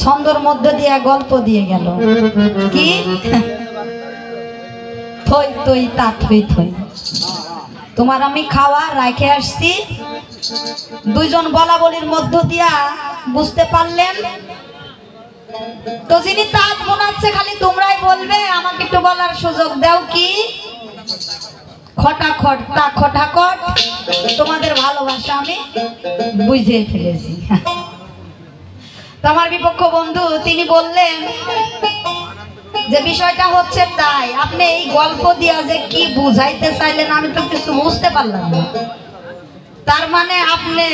ছন্দর মধ্য দিয়ে গল্প দিয়ে গেল কি থই থই তা থই থই। তোমার আমি খাওয়া রাখে আসছি, দুইজন বলা বলির মধ্য দিয়া বুঝতে পারলেন। তো যিনি তাঁত বোনাচ্ছে খালি তোমরাই বলবে, আমাকে একটু বলার সুযোগ দাও। কি খটাখট তা খটাখট, তোমাদের ভালোবাসা আমি বুঝে ফেলেছি। তোমার বিপক্ষ বন্ধু তিনি বললেন যে বিষয়টা হচ্ছে তাই, আপনি এই গল্প দিয়া যে কি বুঝাইতে চাইলেন আমি তো কিছু বুঝতে পারলাম না। তার মানে আপনি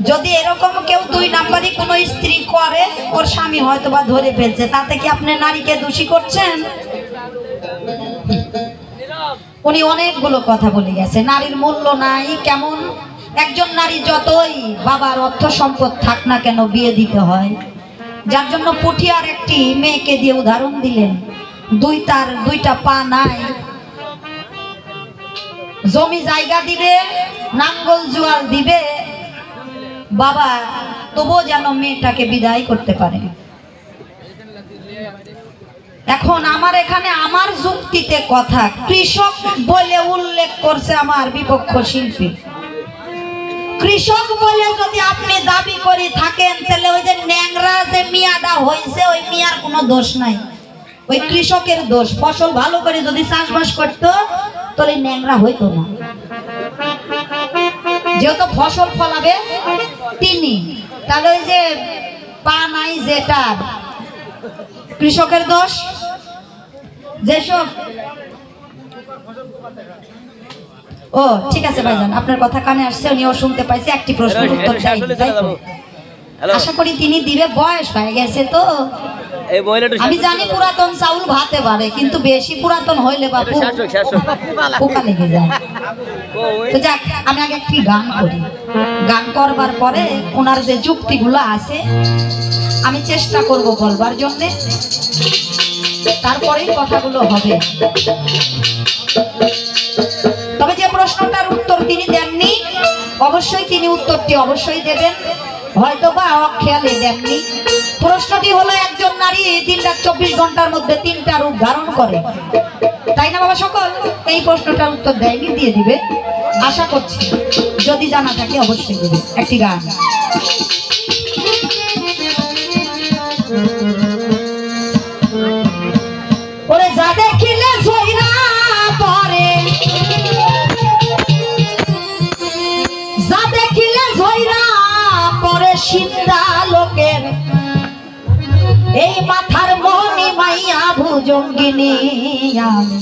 যদি এরকম কেউ দুই নাম্বারই কোনো স্ত্রী করে, ওর স্বামী হয়তো বা ধরে ফেলছে, তাতে কি আপনি নারীকে দোষী করছেন? উনি অনেকগুলো কথা বলে গেছে, নারীর মূল্য নাই কেমন, একজন নারী যতই বাবার অর্থ সম্পদ থাক না কেন বিয়ে দিতে হয়। যার জন্য পুঠিয়ার একটি মেয়েকে দিয়ে উদাহরণ দিলেন, তার দুইটা পা নাই, জমি জায়গা দিবে, নাঙ্গল জোয়াল দিবে, বাবা তবুও যেন মেয়েটাকে বিদায় করতে পারে। এখন আমার এখানে আমার যুক্তিতে কথা, কৃষক বলে উল্লেখ করছে আমার বিপক্ষ শিল্পী। কৃষক বলে যদি আপনি দাবি করে থাকেন, তাহলে ওই যে ন্যাংরা যে মিয়াটা হয়েছে ওই মিয়ার কোনো দোষ নাই, ওই কৃষকের দোষ। ফসল ভালো করে যদি চাষবাস করতো তাহলে ন্যাংরা হইতো না, যেহেতু ফসল ফলাবে তিনি। তাহলে ওই যে পা নাই যেটা কৃষকের দোষ। যেসব ও ঠিক আছে ভাইজান, আপনার কথা কানে আসছে, উনিও শুনতে পাইছে। একটি প্রশ্নের উত্তর চাই, আশা করি তিনি দিবে। বয়স হয়ে গেছে তো, আমি জানি পুরাতন চাউল ভাতে পারে, কিন্তু বেশি পুরাতন হইলে বাপু পোকা লেগে যায়। তো যাক, আমি আগে একটি গান করি, গান করবার পরে ওনার যে যুক্তিগুলো আছে আমি চেষ্টা করব বলবার জন্য, তারপরেই কথাগুলো হবে। তবে যে প্রশ্নটার উত্তর তিনি দেননি, অবশ্যই তিনি উত্তরটি অবশ্যই দেবেন, হয়তো বা অখেয়ালে দেননি। প্রশ্নটি হলো, একজন নারী দিন রাত 24 ঘন্টার মধ্যে 3টা রূপ ধারণ করে, তাই না বাবা? সকল এই প্রশ্নটার উত্তর দেয়নি, দিয়ে দিবে আশা করছি, যদি জানা থাকে অবশ্যই দেবে। একটি গান। ওরে যা দেখিলে জয়রা পরে, যা দেখিলে জয়রা পরে সিদ্ধা লোকের, এই মাথার মনি মাইয়া ভুজঙ্গিনী আমি